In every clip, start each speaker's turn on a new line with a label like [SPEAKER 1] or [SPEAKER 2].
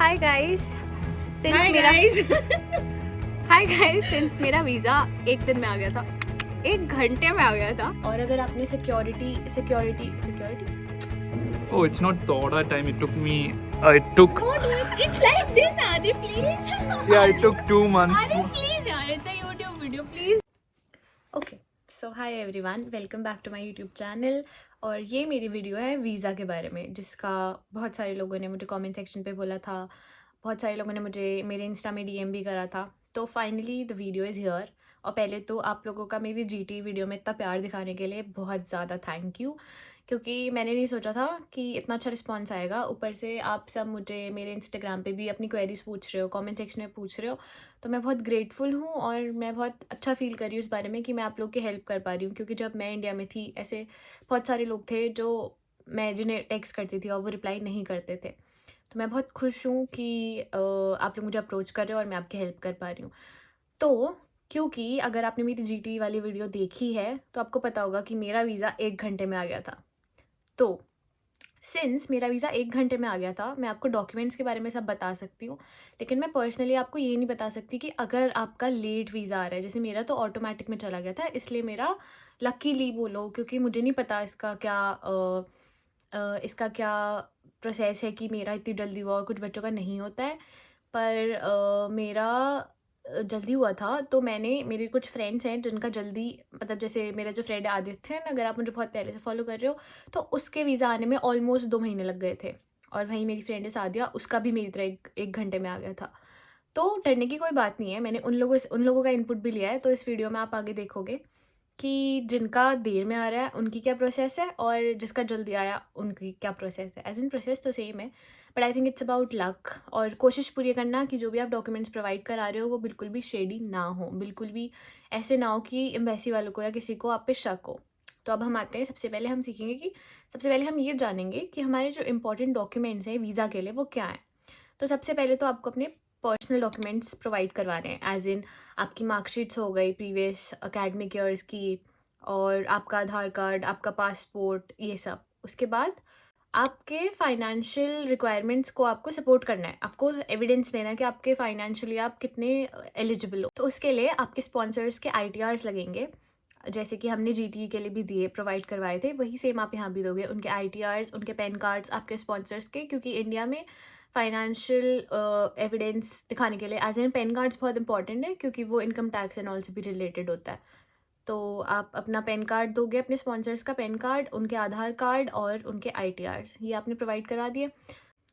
[SPEAKER 1] Hi guys since
[SPEAKER 2] Hi
[SPEAKER 1] मेरा
[SPEAKER 2] guys.
[SPEAKER 1] Hi guys since मेरा visa एक दिन में आ गया था, 1 घंटे में आ गया था। और अगर आपने security
[SPEAKER 3] Oh, it's not the order time. It took me. It took.
[SPEAKER 2] Don't do it. It's like this, Adi, please.
[SPEAKER 3] Yeah, it took 2 months.
[SPEAKER 2] Adi, please, yaar. It's a YouTube video, please.
[SPEAKER 1] Okay so hi everyone, welcome back to my YouTube channel. और ये मेरी video है visa के बारे में, जिसका बहुत सारे लोगों ने मुझे कमेंट सेक्शन पे बोला था, बहुत सारे लोगों ने मुझे मेरे इंस्टा में डीएम भी करा था। तो finally the video is here. और पहले तो आप लोगों का मेरी जीटी वीडियो में इतना प्यार दिखाने के लिए बहुत ज़्यादा थैंक यू, क्योंकि मैंने नहीं सोचा था कि इतना अच्छा रिस्पॉन्स आएगा। ऊपर से आप सब मुझे मेरे इंस्टाग्राम पे भी अपनी क्वेरीज पूछ रहे हो, कमेंट सेक्शन में पूछ रहे हो, तो मैं बहुत ग्रेटफुल हूँ और मैं बहुत अच्छा फील कर रही हूँ इस बारे में कि मैं आप लोग की हेल्प कर पा रही हूँ। क्योंकि जब मैं इंडिया में थी, ऐसे बहुत सारे लोग थे जो मैं जिन्हें टेक्स्ट करती थी और वो रिप्लाई नहीं करते थे। तो मैं बहुत खुश हूँ कि आप लोग मुझे अप्रोच कर रहे हो और मैं आपकी हेल्प कर पा रही हूँ। तो क्योंकि अगर आपने मेरी जीटी वाली वीडियो देखी है तो आपको पता होगा कि मेरा वीज़ा 1 घंटे में आ गया था। तो सिंस मेरा वीज़ा 1 घंटे में आ गया था, मैं आपको डॉक्यूमेंट्स के बारे में सब बता सकती हूँ, लेकिन मैं पर्सनली आपको ये नहीं बता सकती कि अगर आपका लेट वीज़ा आ रहा है, जैसे मेरा तो ऑटोमेटिक में चला गया था, इसलिए मेरा लकीली बोलो, क्योंकि मुझे नहीं पता इसका क्या प्रोसेस है कि मेरा इतनी जल्दी हुआ और कुछ बच्चों का नहीं होता है। पर मेरा जल्दी हुआ था, तो मैंने मेरे कुछ फ्रेंड्स हैं जिनका जल्दी, मतलब जैसे मेरा जो फ्रेंड है आदित्य, अगर आप मुझे बहुत पहले से फॉलो कर रहे हो, तो उसके वीज़ा आने में ऑलमोस्ट 2 महीने लग गए थे। और वहीं मेरी फ्रेंड है सादिया, उसका भी मेरी तरह एक घंटे में आ गया था। तो डरने की कोई बात नहीं है, मैंने उन लोगों का इनपुट भी लिया है, तो इस वीडियो में आप आगे देखोगे कि जिनका देर में आ रहा है उनकी क्या प्रोसेस है और जिसका जल्दी आया उनकी क्या प्रोसेस है। एज इन प्रोसेस तो सेम है, but I think it's about luck. और कोशिश पूरी करना कि जो भी आप डॉक्यूमेंट्स प्रोवाइड करा रहे हो वो बिल्कुल भी शेडी ना हो, बिल्कुल भी ऐसे ना हो कि एम्बेसी वालों को या किसी को आप पे शक हो। तो अब हम आते हैं, सबसे पहले हम ये जानेंगे कि हमारे जो इंपॉर्टेंट डॉक्यूमेंट्स हैं वीज़ा के लिए वो क्या हैं। तो सबसे पहले तो आपको अपने पर्सनल डॉक्यूमेंट्स प्रोवाइड करवाने हैं, एज इन आपकी मार्कशीट्स हो गई प्रीवियस अकेडमिक ईयर्स की, और आपका आधार कार्ड, आपका पासपोर्ट, ये सब। उसके बाद आपके फाइनेंशियल रिक्वायरमेंट्स को आपको सपोर्ट करना है, आपको एविडेंस देना है कि आपके फाइनेंशियली आप कितने एलिजिबल हो। तो उसके लिए आपके स्पॉन्सर्स के आईटीआर्स लगेंगे, जैसे कि हमने जीटी के लिए भी दिए, प्रोवाइड करवाए थे, वही सेम आप यहाँ भी दोगे। उनके आईटीआर्स, उनके पैन कार्ड्स आपके स्पॉन्सर्स के, क्योंकि इंडिया में फाइनेंशियल एविडेंस दिखाने के लिए एज एन पैन कार्ड्स बहुत इंपॉर्टेंट है, क्योंकि वो इनकम टैक्स एंड ऑल से भी रिलेटेड होता है। तो आप अपना पैन कार्ड दोगे, अपने स्पॉन्सर्स का पैन कार्ड, उनके आधार कार्ड और उनके आईटीआर्स, ये आपने प्रोवाइड करा दिए।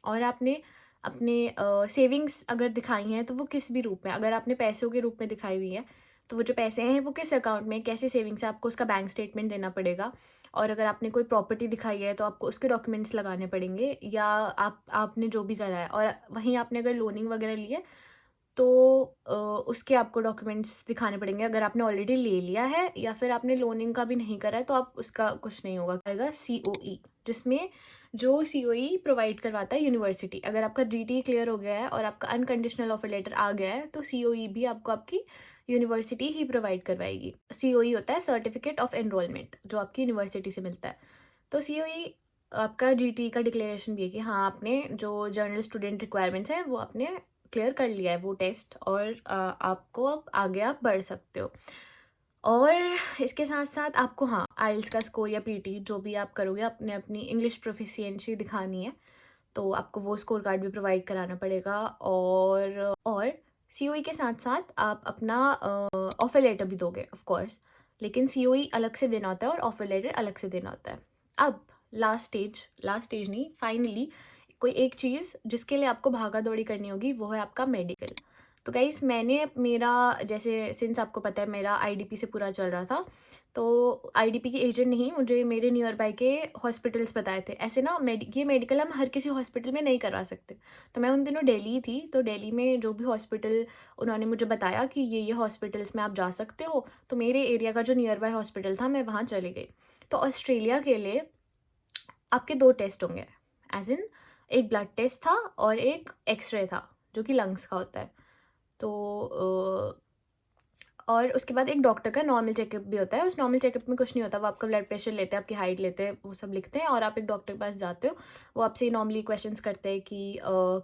[SPEAKER 1] और आपने अपने सेविंग्स अगर दिखाई हैं तो वो किस भी रूप में, अगर आपने पैसों के रूप में दिखाई हुई है तो वो जो पैसे हैं वो किस अकाउंट में, कैसे सेविंग्स है, आपको उसका बैंक स्टेटमेंट देना पड़ेगा। और अगर आपने कोई प्रॉपर्टी दिखाई है तो आपको उसके डॉक्यूमेंट्स लगाने पड़ेंगे, या आपने जो भी करा है। और वहीं आपने अगर लोनिंग वगैरह ली है तो उसके आपको डॉक्यूमेंट्स दिखाने पड़ेंगे, अगर आपने ऑलरेडी ले लिया है, या फिर आपने लोनिंग का भी नहीं करा है तो आप उसका कुछ नहीं होगा। आएगा सीओई, जिसमें जो सीओई प्रोवाइड करवाता है यूनिवर्सिटी। अगर आपका जीटी क्लियर हो गया है और आपका अनकंडीशनल ऑफर लेटर आ गया है तो सीओई भी आपको आपकी यूनिवर्सिटी ही प्रोवाइड करवाएगी। सीओई होता है सर्टिफिकेट ऑफ एनरोलमेंट, जो आपकी यूनिवर्सिटी से मिलता है। तो सीओई आपका जीटी का डिक्लेरेशन भी है कि हाँ, आपने जो जर्नल स्टूडेंट रिक्वायरमेंट्स हैं वो आपने क्लियर कर लिया है वो टेस्ट, और आपको अब आगे आप बढ़ सकते हो। और इसके साथ साथ आपको हाँ आइल्स का स्कोर या पीटी जो भी आप करोगे, अपने अपनी इंग्लिश प्रोफिशिएंसी दिखानी है, तो आपको वो स्कोर कार्ड भी प्रोवाइड कराना पड़ेगा। और सीओई के साथ साथ आप अपना ऑफर लेटर भी दोगे ऑफ कोर्स, लेकिन सीओई अलग से देना होता है और ऑफर लेटर अलग से देना होता है। अब लास्ट स्टेज नहीं, फाइनली कोई एक चीज़ जिसके लिए आपको भागा दौड़ी करनी होगी, वो है आपका मेडिकल। तो गाइस, मैंने मेरा, जैसे सिंस आपको पता है मेरा आईडीपी से पूरा चल रहा था, तो आईडीपी की एजेंट ने ही मुझे मेरे नियर बाय के हॉस्पिटल्स बताए थे। ऐसे ना ये मेडिकल हम हर किसी हॉस्पिटल में नहीं करवा सकते। तो मैं उन दिनों दिल्ली थी, तो दिल्ली में जो भी हॉस्पिटल उन्होंने मुझे बताया कि ये हॉस्पिटल्स में आप जा सकते हो, तो मेरे एरिया का जो नियर बाय हॉस्पिटल था मैं वहाँ चली गई। तो ऑस्ट्रेलिया के लिए आपके 2 टेस्ट होंगे, एज इन एक ब्लड टेस्ट था और एक एक्सरे था जो कि लंग्स का होता है। तो और उसके बाद एक डॉक्टर का नॉर्मल चेकअप भी होता है। उस नॉर्मल चेकअप में कुछ नहीं होता, वो आपका ब्लड प्रेशर लेते हैं, आपकी हाइट लेते हैं, वो सब लिखते हैं और आप एक डॉक्टर के पास जाते हो। वो आपसे नॉर्मली क्वेश्चंस करते हैं कि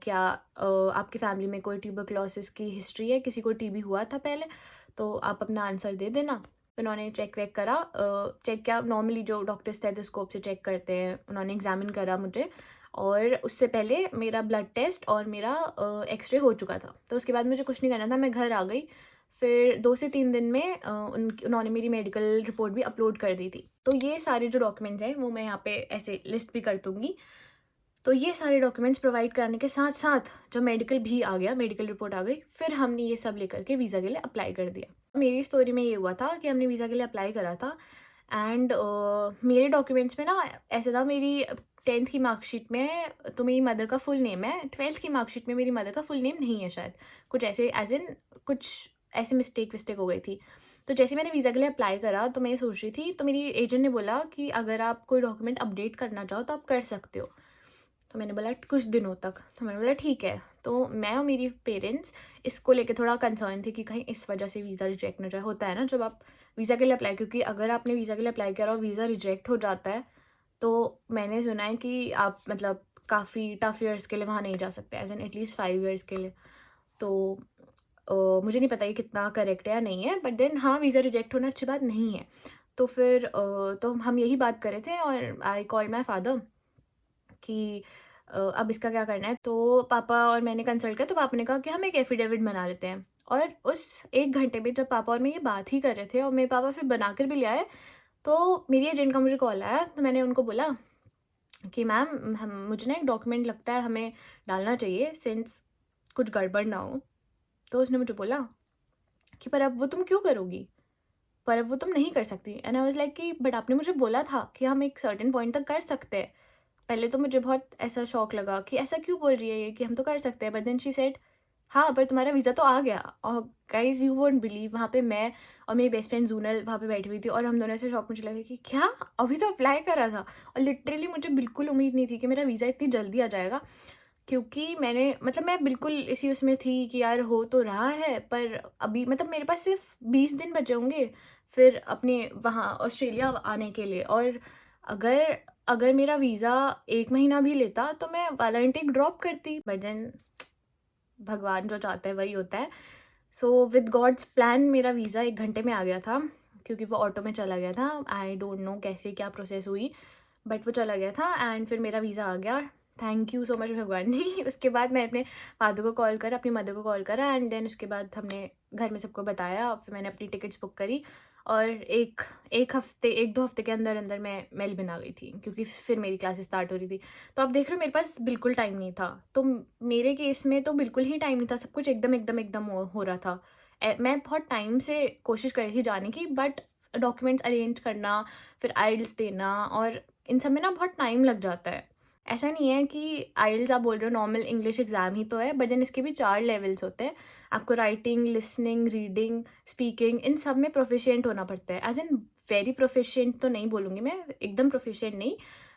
[SPEAKER 1] क्या आपकी फैमिली में कोई ट्यूबरक्लोसिस की हिस्ट्री है, किसी को टीबी हुआ था पहले, तो आप अपना आंसर दे देना। उन्होंने चेक वेक करा, चेक क्या नॉर्मली जो डॉक्टर स्टेथोस्कोप से चेक करते हैं, उन्होंने एग्जामिन करा मुझे। और उससे पहले मेरा ब्लड टेस्ट और मेरा एक्सरे हो चुका था, तो उसके बाद मुझे कुछ नहीं करना था, मैं घर आ गई। फिर 2 से 3 दिन में उन्होंने मेरी मेडिकल रिपोर्ट भी अपलोड कर दी थी। तो ये सारे जो डॉक्यूमेंट्स हैं वो मैं यहाँ पे ऐसे लिस्ट भी कर दूँगी। तो ये सारे डॉक्यूमेंट्स प्रोवाइड कराने के साथ साथ जब मेडिकल भी आ गया, मेडिकल रिपोर्ट आ गई, फिर हमने ये सब लेकर के वीज़ा के लिए अप्लाई कर दिया। मेरी स्टोरी में ये हुआ था कि हमने वीज़ा के लिए अप्लाई करा था एंड मेरे डॉक्यूमेंट्स में ना ऐसा था, मेरी 10th की मार्कशीट में तो मेरी मदर का फुल नेम है, 12th की मार्कशीट में मेरी मदर का फुल नेम नहीं है शायद, कुछ ऐसे एज इन कुछ ऐसे मिस्टेक हो गई थी। तो जैसे मैंने वीज़ा के लिए अप्लाई करा तो मैं ये सोच रही थी, तो मेरी एजेंट ने बोला कि अगर आप कोई डॉक्यूमेंट अपडेट करना चाहो तो आप कर सकते हो। तो मैंने बोला कुछ दिनों तक, तो मैंने बोला ठीक है। तो मैं और मेरी पेरेंट्स इसको लेके थोड़ा कंसर्न थे कि कहीं इस वजह से वीज़ा रिजेक्ट ना जाए। होता है ना जब आप वीज़ा के लिए अप्लाई, क्योंकि अगर आपने वीज़ा के लिए अप्लाई किया और वीज़ा रिजेक्ट हो जाता है तो मैंने सुना है कि आप मतलब काफ़ी टफ ईयर्स के लिए वहाँ नहीं जा सकते, एज एन एटलीस्ट 5 ईयर्स के लिए। तो मुझे नहीं पता ये कितना करेक्ट है या नहीं है, बट देन हाँ, वीज़ा रिजेक्ट होना अच्छी बात नहीं है। तो फिर तो हम यही बात कर रहे थे और आई कॉल्ड माई फादर कि अब इसका क्या करना है। तो पापा और मैंने कंसल्ट किया, तो पापा ने कहा कि हम एक एफिडेविट बना लेते हैं। और उस 1 घंटे में जब पापा और मैं ये बात ही कर रहे थे और मेरे पापा फिर बना कर भी ले आए, तो मेरी एजेंट का मुझे कॉल आया। तो मैंने उनको बोला कि मैम हम मुझे ना एक डॉक्यूमेंट लगता है हमें डालना चाहिए सिंस कुछ गड़बड़ ना हो। तो उसने मुझे बोला कि पर अब वो तुम क्यों करोगी, पर अब वो तुम नहीं कर सकती। एंड आई वाज लाइक कि बट आपने मुझे बोला था कि हम एक सर्टेन पॉइंट तक कर सकते हैं। पहले तो मुझे बहुत ऐसा शौक लगा कि ऐसा क्यों बोल रही है ये कि हम तो कर सकते हैं, बट देन शी सेड हाँ पर तुम्हारा वीज़ा तो आ गया। और गाइज यू वोंट बिलीव, वहाँ पे मैं और मेरी बेस्ट फ्रेंड जूनल वहाँ पे बैठी हुई थी और हम दोनों ऐसे शौक, मुझे लगा कि क्या अभी तो अप्लाई करा था। और लिटरली मुझे बिल्कुल उम्मीद नहीं थी कि मेरा वीज़ा इतनी जल्दी आ जाएगा, क्योंकि मैंने मतलब मैं बिल्कुल इसी उसमें थी कि यार हो तो रहा है, पर अभी मतलब मेरे पास सिर्फ 20 दिन बचे होंगे फिर अपने वहाँ ऑस्ट्रेलिया आने के लिए। और अगर अगर मेरा वीज़ा 1 महीना भी लेता तो मैं वाला इनटेक ड्रॉप करती, बट देन भगवान जो चाहता है वही होता है। सो विद गॉड्स प्लान मेरा वीज़ा 1 घंटे में आ गया था, क्योंकि वो ऑटो में चला गया था। आई डोंट नो कैसे क्या प्रोसेस हुई, बट वो चला गया था एंड फिर मेरा वीज़ा आ गया। थैंक यू सो मच भगवान जी। उसके बाद मैं अपने फादर को कॉल करा, अपनी मदर को कॉल करा एंड देन उसके बाद हमने घर में सबको बताया। फिर मैंने अपनी टिकट्स बुक करी और एक हफ्ते 1-2 हफ्ते के अंदर अंदर मैं मेलबर्न आ गई थी, क्योंकि फिर मेरी क्लासेस स्टार्ट हो रही थी। तो आप देख रहे हो मेरे पास बिल्कुल टाइम नहीं था। तो मेरे केस में तो बिल्कुल ही टाइम नहीं था, सब कुछ एकदम एकदम एकदम हो रहा था। मैं बहुत टाइम से कोशिश कर रही थी जाने की, बट डॉक्यूमेंट्स अरेंज करना, फिर आइल्स देना और इन सब में ना बहुत टाइम लग जाता है। ऐसा नहीं है कि आइल्स आप बोल रहे हो नॉर्मल इंग्लिश एग्ज़ाम ही तो है, बट देन इसके भी 4 लेवल्स होते हैं। आपको writing, listening, reading, speaking in सब में प्रोफिशिएंट होना पड़ता है। एज इन वेरी प्रोफिशिएंट तो नहीं बोलूँगी मैं, एकदम प्रोफिशिएंट नहीं,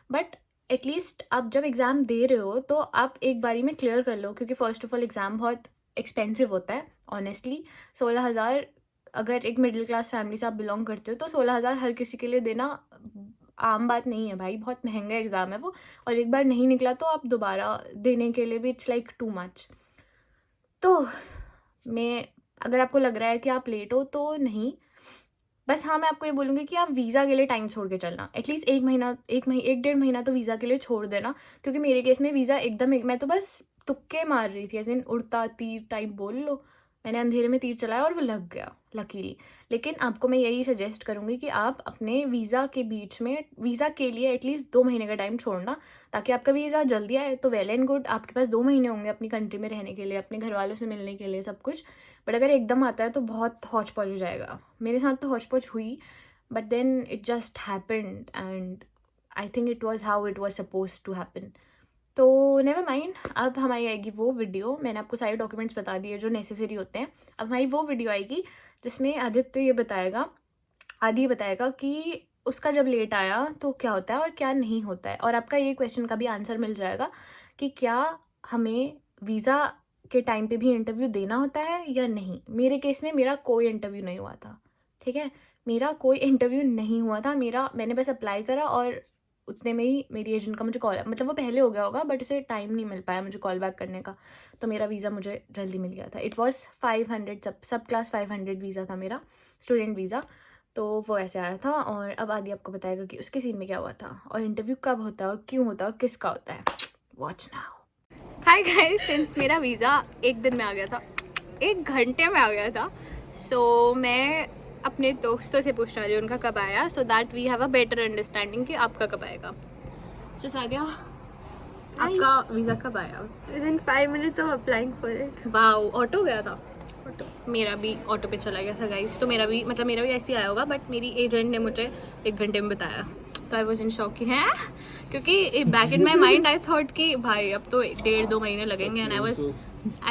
[SPEAKER 1] बट एटलीस्ट आप जब एग्ज़ाम दे रहे हो तो आप एक बारी में क्लियर कर लो, क्योंकि फ़र्स्ट ऑफ ऑल एग्ज़ाम बहुत एक्सपेंसिव होता है ऑनेस्टली। 16,000 अगर एक मिडिल क्लास फैमिली से आप बिलोंग करते हो तो 16,000 हर किसी के लिए देना आम बात नहीं है भाई, बहुत महंगा एग्ज़ाम है वो। और एक बार नहीं निकला तो आप दोबारा देने के लिए भी इट्स लाइक टू मच। तो मैं अगर आपको लग रहा है कि आप लेट हो तो नहीं, बस हाँ मैं आपको ये बोलूँगी कि आप वीज़ा के लिए टाइम छोड़ के चलना। एटलीस्ट 1 डेढ़ महीना तो वीज़ा के लिए छोड़ देना, क्योंकि मेरे केस में वीज़ा एकदम मैं तो बस तुक्के मार रही थी, ऐसे उड़ता तीर टाइप बोल लो। मैंने अंधेरे में तीर चलाया और वो लग गया लकीली। लेकिन आपको मैं यही सजेस्ट करूँगी कि आप अपने वीज़ा के बीच में वीज़ा के लिए एटलीस्ट 2 महीने का टाइम छोड़ना, ताकि आपका वीज़ा जल्दी आए तो वेल एंड गुड, आपके पास 2 महीने होंगे अपनी कंट्री में रहने के लिए, अपने घर वालों से मिलने के लिए, सब कुछ। बट अगर एकदम आता है तो बहुत हौच पौच हो जाएगा। मेरे साथ तो हौच पौच हुई, but then it just happened and I think it was how it was suppose to happen. तो नेवर माइंड, अब हमारी आएगी वो वीडियो, मैंने आपको सारे डॉक्यूमेंट्स बता दिए जो नेसेसरी होते हैं। अब हमारी वो वीडियो आएगी जिसमें आदि बताएगा कि उसका जब लेट आया तो क्या होता है और क्या नहीं होता है। और आपका ये क्वेश्चन का भी आंसर मिल जाएगा कि क्या हमें वीज़ा के टाइम पे भी इंटरव्यू देना होता है या नहीं। मेरे केस में मेरा कोई इंटरव्यू नहीं हुआ था, ठीक है, मेरा कोई इंटरव्यू नहीं हुआ था। मैंने बस अप्लाई करा और उतने में ही मेरी एजेंट का मुझे कॉल, मतलब वो पहले हो गया होगा बट उसे टाइम नहीं मिल पाया मुझे कॉल बैक करने का, तो मेरा वीज़ा मुझे जल्दी मिल गया था। इट वॉज 500, सब क्लास 500 वीज़ा था मेरा, स्टूडेंट वीज़ा, तो वो ऐसे आया था। और अब आदि आपको बताएगा कि उसके सीन में क्या हुआ था और इंटरव्यू कब होता है और क्यों होता है और किसका होता है। Watch now. Hi guys, since मेरा वीज़ा एक दिन में आ गया था, 1 घंटे में आ गया था, सो मैं अपने दोस्तों से पूछना रही हूँ उनका कब आया, so that we have a better understanding कि आपका कब आएगा। सो सादिया, आपका वीज़ा कब आया?
[SPEAKER 4] Within 5 minutes of applying for it.
[SPEAKER 1] Wow, auto गया था।
[SPEAKER 4] Auto.
[SPEAKER 1] मेरा भी ऑटो पे चला गया था गाइस, तो मेरा भी ऐसे ही आया होगा, बट मेरी एजेंट ने मुझे 1 घंटे में बताया, तो आई वॉज इन शॉक कि हैं, क्योंकि back in my mind I thought कि भाई अब तो 1.5-2 महीने लगेंगे, and I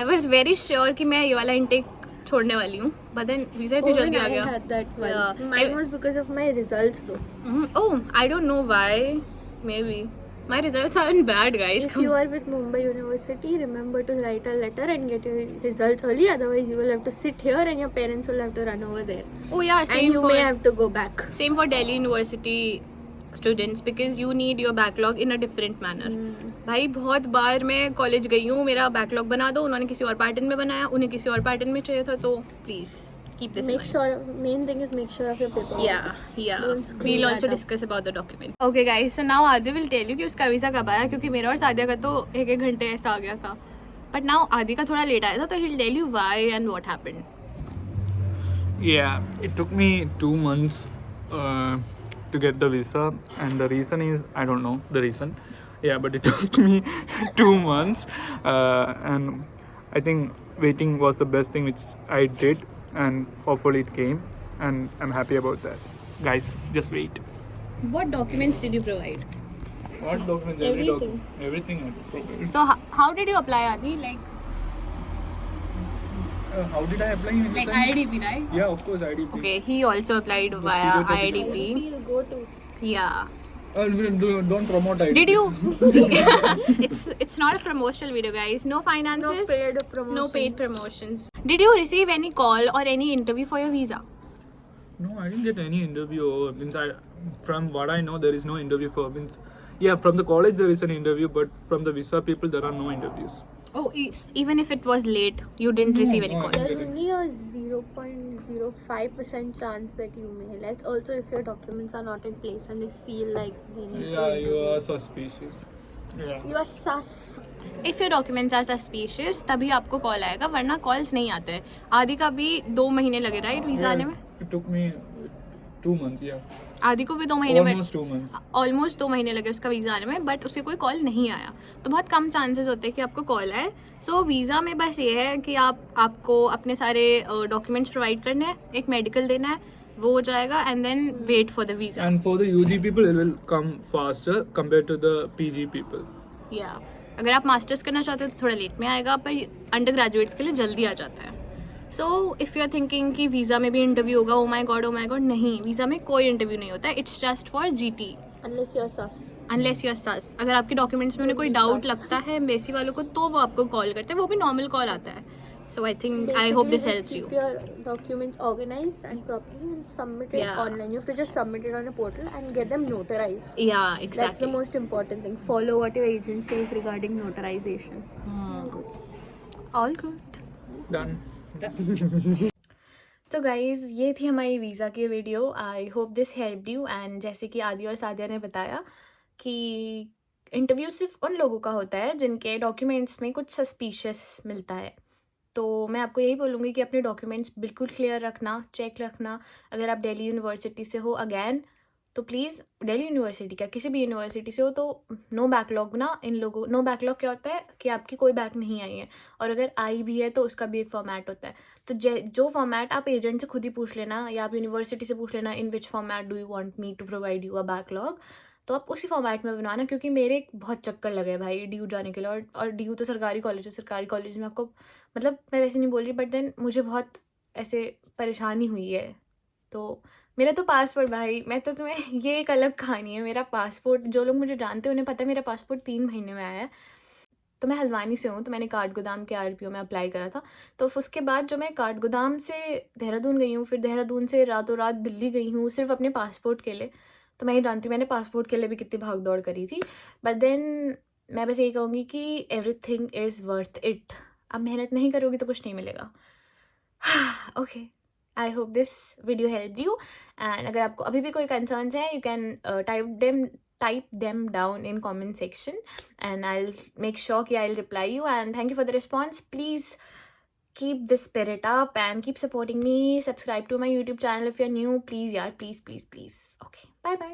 [SPEAKER 1] was very sure कि मैं ये वाला इंटेक छोड़ने वाली हूँ, बट देन वीज़ा इतनी जल्दी आ
[SPEAKER 4] I
[SPEAKER 1] गया।
[SPEAKER 4] had that one.
[SPEAKER 1] Yeah.
[SPEAKER 4] Mine was because of my results though.
[SPEAKER 1] Oh, I don't know why, maybe my results aren't bad guys.
[SPEAKER 4] If you are with Mumbai University, remember to write a letter and get your results early. Otherwise, you will have to sit here and your parents will have to run over there.
[SPEAKER 1] Oh yeah,
[SPEAKER 4] And
[SPEAKER 1] same
[SPEAKER 4] you
[SPEAKER 1] for
[SPEAKER 4] may have to go back.
[SPEAKER 1] same for Delhi University students, because you need your backlog in a different manner. भाई बहुत बार मैं college गई हूँ, मेरा backlog बना दो, उन्होंने किसी और पैटर्न में बनाया, उन्हें किसी और पैटर्न में चाहिए था, तो please keep this in
[SPEAKER 4] Make
[SPEAKER 1] mind.
[SPEAKER 4] sure, main thing is make sure of your paperwork.
[SPEAKER 1] Yeah.
[SPEAKER 4] Don't screw
[SPEAKER 1] We'll
[SPEAKER 4] that
[SPEAKER 1] also
[SPEAKER 4] up.
[SPEAKER 1] discuss about the document. Okay guys, so now Adi will tell you कि उसका visa कब आया, क्योंकि मेरा और सादिया का तो 1-1 घंटे ऐसा आ गया था, but now आदि का थोड़ा लेट आया था, तो he'll tell you why and what happened.
[SPEAKER 3] Yeah, it took me 2 months to get the visa, and the reason is I don't know the reason. Yeah, but it took me 2 months, and I think waiting was the best thing which I did, and hopefully it came, and I'm happy about that. Guys, just wait.
[SPEAKER 1] What documents did you provide?
[SPEAKER 3] What documents?
[SPEAKER 4] Everything.
[SPEAKER 3] Everything I provided.
[SPEAKER 1] So how did you apply, Adi?
[SPEAKER 3] How did I apply in the
[SPEAKER 1] Like
[SPEAKER 3] sense?
[SPEAKER 1] IDP, right?
[SPEAKER 3] Yeah, of course, IDP.
[SPEAKER 1] Okay, he also applied
[SPEAKER 3] Just
[SPEAKER 1] via
[SPEAKER 3] give it a bit.
[SPEAKER 1] IDP.
[SPEAKER 4] You'll go to.
[SPEAKER 1] Yeah.
[SPEAKER 3] Don't promote IDP.
[SPEAKER 1] Did you? It's not a promotional video, guys. No
[SPEAKER 4] No
[SPEAKER 1] finances.
[SPEAKER 4] paid promotion.
[SPEAKER 1] No paid promotions. Did you receive any call or any interview for your visa?
[SPEAKER 3] No, I didn't get any interview. From what I know, there is no interview for. Yeah, from the college there is an interview, but from the visa people there are no interviews.
[SPEAKER 1] Oh, even if it was late, you didn't receive any
[SPEAKER 3] no,
[SPEAKER 1] call.
[SPEAKER 4] There's only a 0.05% chance that you may. Let's also if your documents are not in place and they feel like they need to
[SPEAKER 3] Yeah, you
[SPEAKER 4] interview.
[SPEAKER 3] are suspicious. Yeah.
[SPEAKER 4] You are sus.
[SPEAKER 1] If your documents are suspicious, तभी आपको call आएगा, वरना calls नहीं आते हैं। आदि का भी 2 महीने लगे, राइट, वीजा आने में?
[SPEAKER 3] It took me 2 months. Yeah.
[SPEAKER 1] आदि को भी 2 महीने में,
[SPEAKER 3] Almost 2 months.
[SPEAKER 1] ऑलमोस्ट 2 महीने लगे उसका वीज़ा आने में, बट उसके कोई कॉल नहीं आया, तो बहुत कम चांसेस होते हैं कि आपको कॉल आए। सो वीज़ा में बस ये है कि आपको अपने सारे डॉक्यूमेंट्स प्रोवाइड करने हैं, एक मेडिकल देना है, वो हो जाएगा, and then wait for the visa.
[SPEAKER 3] And for the UG people, it will come faster compared to the PG people.
[SPEAKER 1] या अगर आप मास्टर्स करना चाहते हो तो थोड़ा लेट में आएगा, पर अंडर ग्रेजुएट्स के लिए जल्दी आ जाता है। So if you are thinking कि वीज़ा में भी इंटरव्यू होगा, ओ माई गॉड, नहीं, वीज़ा में कोई इंटरव्यू नहीं होता है, it's just for GT,
[SPEAKER 4] Unless you're sus.
[SPEAKER 1] Unless you're sus. अगर आपके डॉक्यूमेंट्स में उन्हें कोई डाउट लगता है एम्बेसी वालों को, तो वो आपको कॉल करते हैं, वो भी नॉर्मल कॉल आता है। So I think, I hope this
[SPEAKER 4] Basically, just
[SPEAKER 1] helps you.
[SPEAKER 4] keep your documents organized and properly and submit it
[SPEAKER 1] Yeah.
[SPEAKER 4] online. You have to just submit it on a portal and get them notarized.
[SPEAKER 1] या
[SPEAKER 4] That's the
[SPEAKER 1] exactly.
[SPEAKER 4] most important thing. Follow what your agent says regarding notarization.
[SPEAKER 1] All good.
[SPEAKER 3] Done.
[SPEAKER 1] तो guys, ये थी हमारी visa की video. I hope this help you. And जैसे कि आदि और सादिया ने बताया कि इंटरव्यू सिर्फ उन लोगों का होता है जिनके डॉक्यूमेंट्स में कुछ सस्पिशियस मिलता है, तो मैं आपको यही बोलूँगी कि अपने डॉक्यूमेंट्स बिल्कुल क्लियर रखना, चेक रखना। अगर आप दिल्ली यूनिवर्सिटी से हो अगैन, तो प्लीज़ दिल्ली यूनिवर्सिटी क्या, किसी भी यूनिवर्सिटी से हो, तो नो बैकलॉग ना। इन लोगों, नो बैकलॉग क्या होता है कि आपकी कोई बैक नहीं आई है, और अगर आई भी है तो उसका भी एक फॉर्मेट होता है। तो जो फॉर्मेट आप एजेंट से खुद ही पूछ लेना, या आप यूनिवर्सिटी से पूछ लेना, in which format do you want me to provide you a backlog, तो आप उसी फॉर्मेट में बनवाना। क्योंकि मेरे बहुत चक्कर लगे भाई DU जाने के लिए, और DU तो सरकारी कॉलेज है, सरकारी कॉलेज में आपको, मतलब मैं वैसे नहीं बोल रही, बट देन मुझे बहुत ऐसे परेशानी हुई है। तो मेरा तो पासपोर्ट भाई, मैं तो तुम्हें, ये एक अलग कहानी है। मेरा पासपोर्ट, जो लोग मुझे जानते हैं उन्हें पता है, मेरा पासपोर्ट 3 महीने में आया है। तो मैं हल्द्वानी से हूँ, तो मैंने काठगोदाम के RPO में अप्लाई करा था। तो उसके बाद जो मैं काठगोदाम से देहरादून गई हूँ, फिर देहरादून से रातों रात दिल्ली गई हूँ सिर्फ अपने पासपोर्ट के लिए। तो मैं ही जानती हूँ मैंने पासपोर्ट के लिए भी कितनी भाग दौड़ करी थी। बट देन मैं बस यही कहूँगी कि एवरीथिंग इज़ वर्थ इट। अब मेहनत नहीं करोगी तो कुछ नहीं मिलेगा। Okay, I hope this video help you. And अगर आपको अभी भी कोई कंसर्न्स है, you can type them down in comment section and I'll make sure कि I'll reply you. And thank you for the response. Please keep the spirit up and keep supporting me. Subscribe to my YouTube channel if you're new. Please, yeah, please. Okay, bye.